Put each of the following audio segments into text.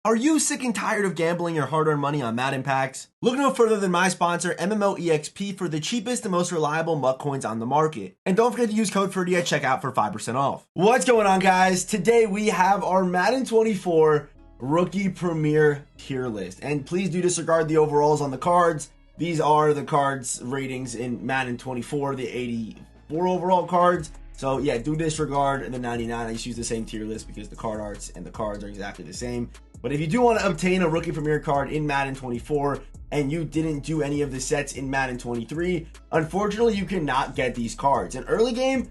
Are you sick and tired of gambling your hard-earned money on Madden packs? Look no further than my sponsor, MMOEXP, for the cheapest and most reliable MUT coins on the market. And don't forget to use code Ferdy at checkout for 5% off. What's going on, guys? Today we have our Madden 24 Rookie Premier tier list. And please do disregard the overalls on the cards. These are the cards ratings in Madden 24, the 84 overall cards. So yeah, do disregard the 99. I just use the same tier list because the card arts and the cards are exactly the same. But if you do want to obtain a Rookie Premier card in Madden 24 and you didn't do any of the sets in Madden 23, unfortunately you cannot get these cards. In early game,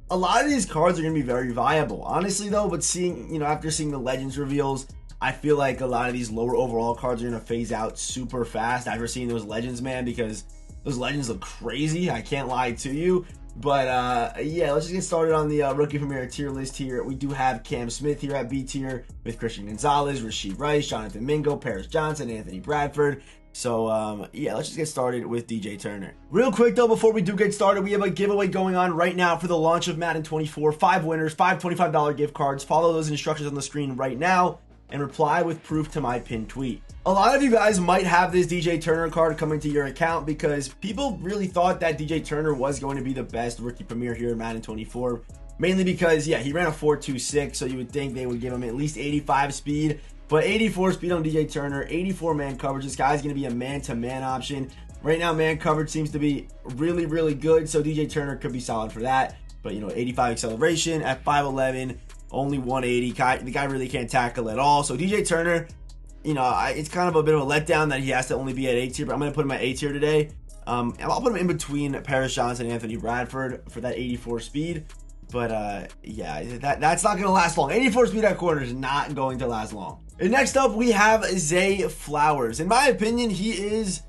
a lot of these cards are going to be very viable. Honestly though, but after seeing the Legends reveals, I feel like a lot of these lower overall cards are going to phase out super fast after seeing those Legends, man, because those Legends look crazy. I can't lie to you. But yeah, let's just get started on the Rookie Premier tier list here. We do have Cam Smith here at B tier with Christian Gonzalez, Rasheed Rice, Jonathan Mingo, Paris Johnson, Anthony Bradford. So yeah, let's just get started with DJ Turner. Real quick though, before we do get started, we have a giveaway going on right now for the launch of Madden 24. 5 winners, 5 $25 gift cards. Follow those instructions on the screen right now and reply with proof to my pinned tweet. A lot of you guys might have this DJ Turner card coming to your account because people really thought that DJ Turner was going to be the best Rookie Premier here in Madden 24. Mainly because, yeah, he ran a 4.26, so you would think they would give him at least 85 speed. But 84 speed on DJ Turner, 84 man coverage. This guy's going to be a man-to-man option. Right now, man coverage seems to be really, really good, so DJ Turner could be solid for that. But, 85 acceleration at 5'11", only 180. The guy really can't tackle at all. So DJ Turner, it's kind of a bit of a letdown that he has to only be at A tier, but I'm going to put him at A tier today. I'll put him in between Paris Johnson and Anthony Bradford for that 84 speed. But yeah, that's not going to last long. 84 speed at corner is not going to last long. And next up, we have Zay Flowers. In my opinion, he is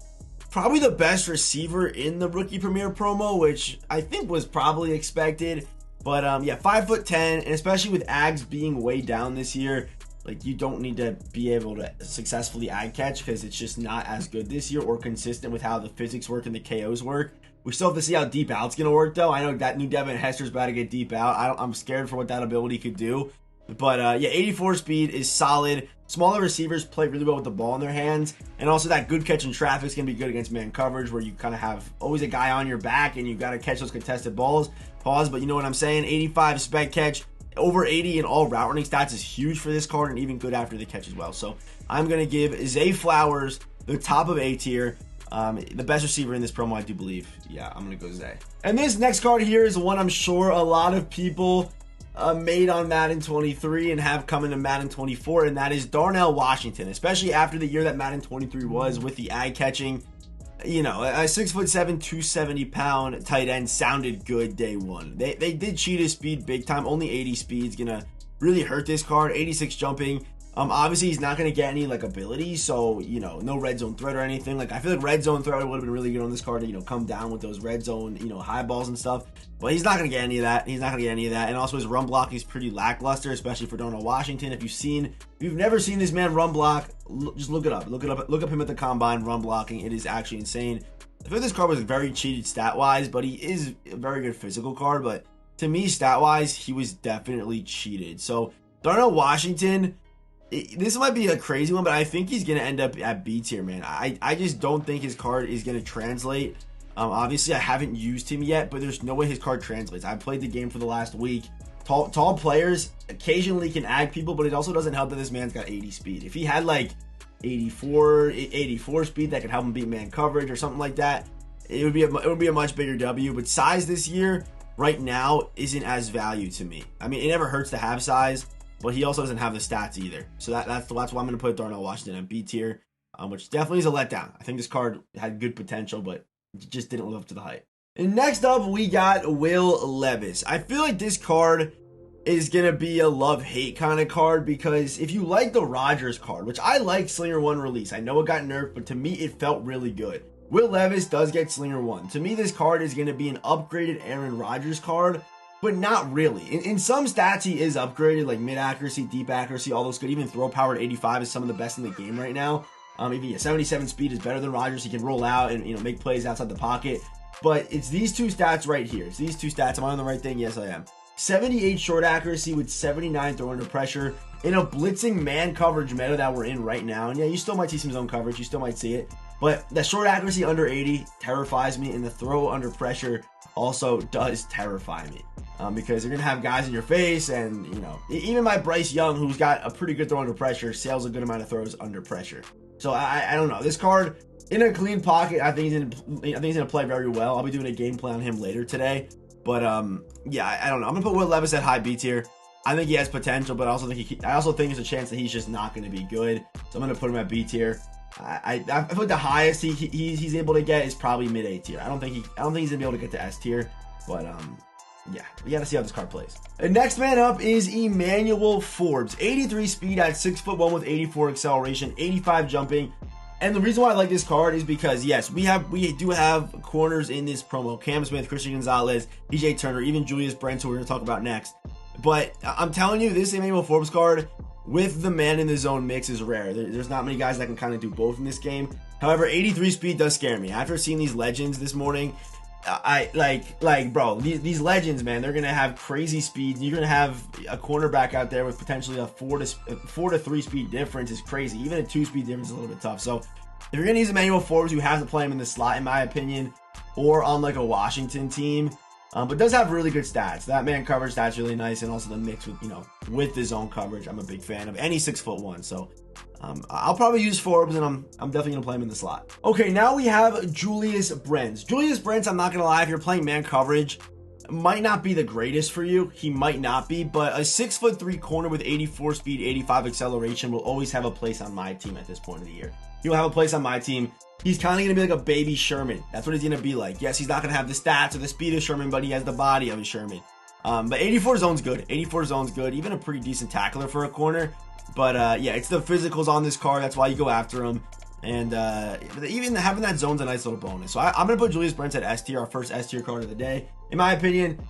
probably the best receiver in the Rookie Premier promo, which I think was probably expected. But yeah, 5'10", and especially with Ags being way down this year, like you don't need to be able to successfully ag catch because it's just not as good this year or consistent with how the physics work and the KOs work. We still have to see how deep out's gonna work though. I know that new Devin Hester's about to get deep out. I'm scared for what that ability could do. But yeah, 84 speed is solid. Smaller receivers play really well with the ball in their hands, and also that good catch in traffic is gonna be good against man coverage, where you kind of have always a guy on your back and you got to catch those contested balls. Pause, but you know what I'm saying. 85 spec catch, over 80 in all route running stats is huge for this card, and even good after the catch as well. So I'm gonna give Zay Flowers the top of A tier. The best receiver in this promo, I do believe. Yeah, I'm gonna go Zay. And this next card here is one I'm sure a lot of people made on Madden 23 and have come into Madden 24, and that is Darnell Washington, especially after the year that Madden 23 was with the eye catching. A 6'7", 270-pound tight end sounded good day one. They did cheat his speed big time. Only 80 speed's gonna really hurt this card. 86 jumping. Obviously he's not gonna get any like ability, so no red zone threat or anything. Like I feel like red zone threat would have been really good on this card to come down with those red zone high balls and stuff. But he's not gonna get any of that. And also his run block is pretty lackluster, especially for Darnell Washington. If you've never seen this man run block, just look it up. Look up him at the combine run blocking. It is actually insane. I feel like this card was very cheated stat wise, but he is a very good physical card. But to me, stat wise, he was definitely cheated. So Darnell Washington, this might be a crazy one, but I think he's going to end up at B tier, man. I just don't think his card is going to translate. Obviously, I haven't used him yet, but there's no way his card translates. I've played the game for the last week. Tall players occasionally can ag people, but it also doesn't help that this man's got 80 speed. If he had like 84 speed that could help him beat man coverage or something like that, it would be a much bigger W. But size this year, right now, isn't as value to me. I mean, it never hurts to have size, but he also doesn't have the stats either. So that's why I'm going to put Darnell Washington at B tier, which definitely is a letdown. I think this card had good potential, but just didn't live up to the hype. And next up, we got Will Levis. I feel like this card is going to be a love-hate kind of card because if you like the Rodgers card, which I like Slinger 1 release, I know it got nerfed, but to me, it felt really good. Will Levis does get Slinger 1. To me, this card is going to be an upgraded Aaron Rodgers card, but not really. In some stats, he is upgraded, like mid-accuracy, deep accuracy, all those good. Even throw power at 85 is some of the best in the game right now. Even 77 speed is better than Rodgers. He can roll out and make plays outside the pocket. But it's these two stats right here. It's these two stats. Am I on the right thing? Yes, I am. 78 short accuracy with 79 throw under pressure. in a blitzing man coverage meta that we're in right now. And yeah, you still might see some zone coverage. You still might see it. But the short accuracy under 80 terrifies me. And the throw under pressure also does terrify me. Because you're going to have guys in your face. And, you know, even my Bryce Young, who's got a pretty good throw under pressure, sails a good amount of throws under pressure. So I don't know. This card, in a clean pocket, I think he's going to play very well. I'll be doing a game plan on him later today. But yeah, I don't know. I'm gonna put Will Levis at high B tier. I think he has potential, but I also think there's a chance that he's just not going to be good. So I'm gonna put him at B tier. I feel like the highest he's able to get is probably mid A tier. I don't think he's gonna be able to get to S tier. But yeah, we gotta see how this card plays. The next man up is Emmanuel Forbes, 83 speed at 6'1" with 84 acceleration, 85 jumping. And the reason why I like this card is because, yes, we do have corners in this promo. Cam Smith, Christian Gonzalez, DJ Turner, even Julius Brents, who we're going to talk about next. But I'm telling you, this Emmanuel Forbes card with the man in the zone mix is rare. There's not many guys that can kind of do both in this game. However, 83 speed does scare me. After seeing these legends this morning, bro, these legends, man, they're going to have crazy speed. You're going to have a cornerback out there with potentially a 4 to 3 speed difference is crazy. Even a 2 speed difference is a little bit tough. So if you're going to use Emmanuel Forbes, you have to play him in the slot, in my opinion, or on like a Washington team. But does have really good stats. That man coverage stats really nice, and also the mix with, you know, with the zone coverage. I'm a big fan of any 6'1". So I'll probably use Forbes, and I'm definitely gonna play him in the slot. Okay, now we have Julius Brents. Julius Brents, I'm not gonna lie, if you're playing man coverage, might not be the greatest for you. He might not be, but a 6'3" corner with 84 speed, 85 acceleration will always have a place on my team at this point of the year. He'll have a place on my team. He's kind of going to be like a baby Sherman. That's what he's going to be like. Yes, he's not going to have the stats or the speed of Sherman, but he has the body of a Sherman. But 84 zone's good. 84 zone's good. Even a pretty decent tackler for a corner. But yeah, it's the physicals on this card. That's why you go after him. And even having that zone's a nice little bonus. So I'm going to put Julius Brents at S tier, our first S tier card of the day. In my opinion,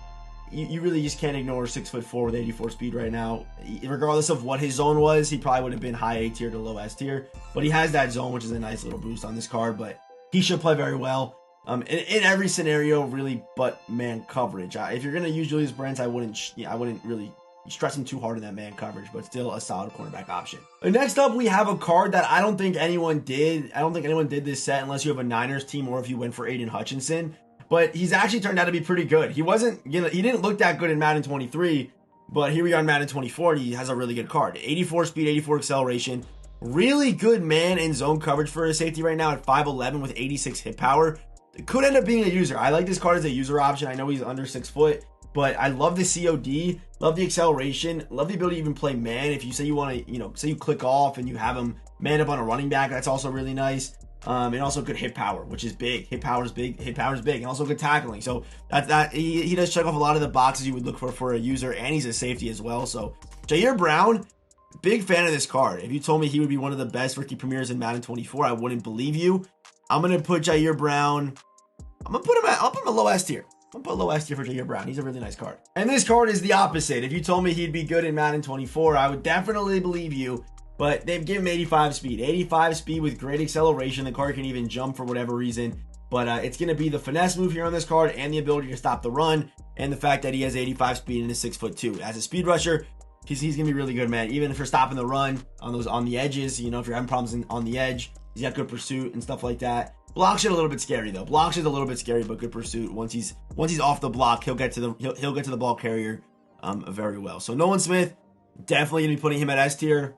you really just can't ignore 6'4" with 84 speed right now. Regardless of what his zone was, he probably would have been high A tier to low S tier. But he has that zone, which is a nice little boost on this card. But he should play very well in every scenario, really, but man coverage. If you're gonna use Julius Brents, I wouldn't really stress him too hard in that man coverage, but still a solid cornerback option. Next up, we have a card that I don't think anyone did. I don't think anyone did this set unless you have a Niners team or if you went for Aiden Hutchinson. But he's actually turned out to be pretty good. He didn't look that good in Madden 23, but here we are in Madden 24, and he has a really good card. 84 speed, 84 acceleration. Really good man in zone coverage for a safety right now at 5'11" with 86 hit power. It could end up being a user. I like this card as a user option. I know he's under 6 foot, but I love the COD, love the acceleration, love the ability to even play man. If you say you want to, say you click off and you have him man up on a running back, that's also really nice. And also good hit power, which is big. Hit power is big, and also good tackling. So he does check off a lot of the boxes you would look for a user, and he's a safety as well. So Jahmyr Brown, big fan of this card. If you told me he would be one of the best rookie premieres in Madden 24, I wouldn't believe you. I'm gonna put Jahmyr Brown. I'll put him a low S tier. I'm gonna put low S tier for Jer Brown. He's a really nice card. And this card is the opposite. If you told me he'd be good in Madden 24, I would definitely believe you. But they've given him 85 speed. 85 speed with great acceleration. The card can even jump for whatever reason. But it's going to be the finesse move here on this card and the ability to stop the run. And the fact that he has 85 speed and is 6'2". As a speed rusher, he's going to be really good, man. Even if you're stopping the run on the edges, if you're having problems on the edge, he's got good pursuit and stuff like that. Block shit a little bit scary though. Block shit a little bit scary, but good pursuit. Once he's off the block, he'll get to the ball carrier very well. So Nolan Smith, definitely going to be putting him at S tier.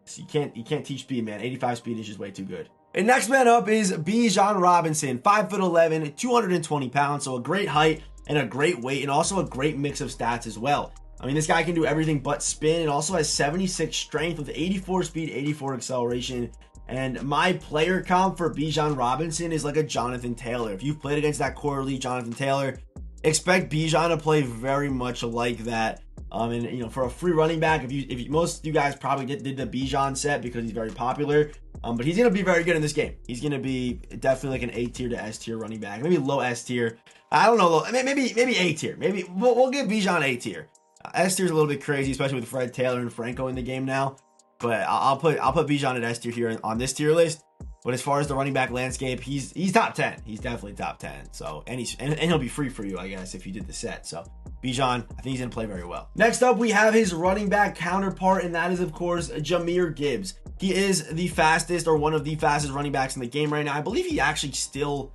So you can't teach speed, man. 85 speed is just way too good. And next man up is Bijan Robinson, 5'11", 220 pounds. So a great height and a great weight, and also a great mix of stats as well. I mean, this guy can do everything but spin. It also has 76 strength with 84 speed, 84 acceleration. And my player comp for Bijan Robinson is like a Jonathan Taylor. If you've played against that core elite Jonathan Taylor, expect Bijan to play very much like that. And for a free running back, if most of you guys probably did the Bijan set because he's very popular, but he's gonna be very good in this game. He's gonna be definitely like an A tier to S tier running back, maybe low S tier. I don't know, maybe A tier. Maybe we'll give Bijan A tier. S tier is a little bit crazy, especially with Fred Taylor and Franco in the game now. But I'll put Bijan at S tier here on this tier list. But as far as the running back landscape, he's top 10. He's definitely top 10. So and he'll be free for you, I guess, if you did the set. So Bijan, I think he's going to play very well. Next up, we have his running back counterpart, and that is, of course, Jahmyr Gibbs. He is the fastest, or one of the fastest running backs in the game right now. I believe he actually still...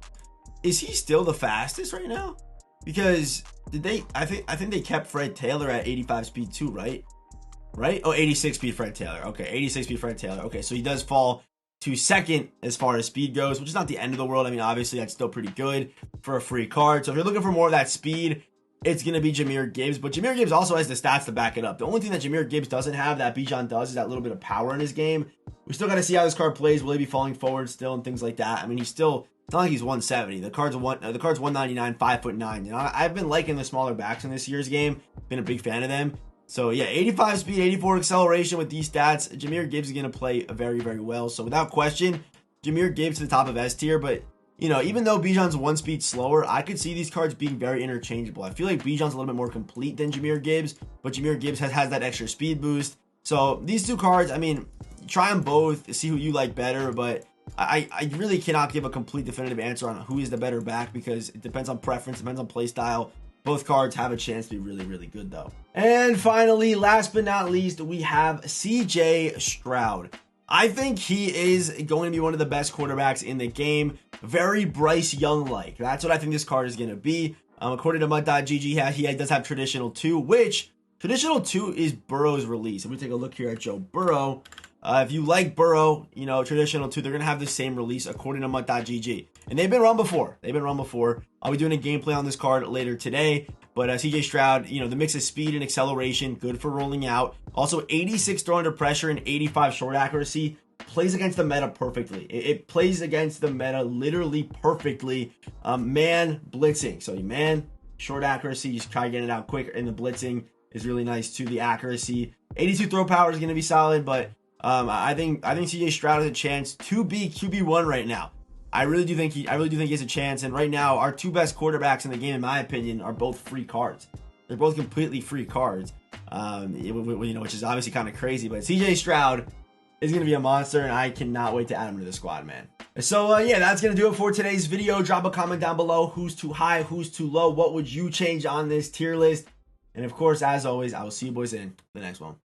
Is he still the fastest right now? Because did they... I think they kept Fred Taylor at 85 speed too, right? Oh, 86 speed Fred Taylor. Okay, 86 speed Fred Taylor. Okay, so he does fall to second as far as speed goes, which is not the end of the world. I mean, obviously, that's still pretty good for a free card. So if you're looking for more of that speed, it's going to be Jamir Gibbs. But Jamir Gibbs also has the stats to back it up. The only thing that Jamir Gibbs doesn't have that Bijan does is that little bit of power in his game. We still got to see how this card plays. Will he be falling forward still and things like that? I mean, he's still... It's not like he's 170. The card's 199, 5'9". You know, I've been liking the smaller backs in this year's game. Been a big fan of them. So yeah, 85 speed, 84 acceleration with these stats. Jamir Gibbs is going to play very, very well. So without question, Jamir Gibbs to the top of S tier. But, you know, even though Bijan's one speed slower, I could see these cards being very interchangeable. I feel like Bijan's a little bit more complete than Jamir Gibbs, but Jamir Gibbs has that extra speed boost. So these two cards, I mean, try them both, see who you like better, but I really cannot give a complete definitive answer on who is the better back because it depends on preference, depends on play style. Both cards have a chance to be really, really good though. And finally, last but not least, we have CJ Stroud. I think he is going to be one of the best quarterbacks in the game. Very Bryce Young-like. That's what I think this card is going to be. According to Mud.gg, he does have Traditional 2, which Traditional 2 is Burrow's release. If we take a look here at Joe Burrow, if you like Burrow, you know, Traditional 2, they're going to have the same release according to Mud.gg. And they've been run before. I'll be doing a gameplay on this card later today. But CJ Stroud, you know, the mix of speed and acceleration, good for rolling out. Also, 86 throw under pressure and 85 short accuracy. Plays against the meta perfectly. It plays against the meta literally perfectly. Man blitzing. So man, short accuracy, just try getting it out quick. And the blitzing is really nice too. The accuracy. 82 throw power is going to be solid, but I think CJ Stroud has a chance to be QB1 right now. I really do think he has a chance. And right now, our two best quarterbacks in the game, in my opinion, are both free cards. They're both completely free cards. You know, which is obviously kind of crazy. But CJ Stroud is going to be a monster, and I cannot wait to add him to the squad, man. So yeah, that's going to do it for today's video. Drop a comment down below. Who's too high? Who's too low? What would you change on this tier list? And of course, as always, I will see you boys in the next one.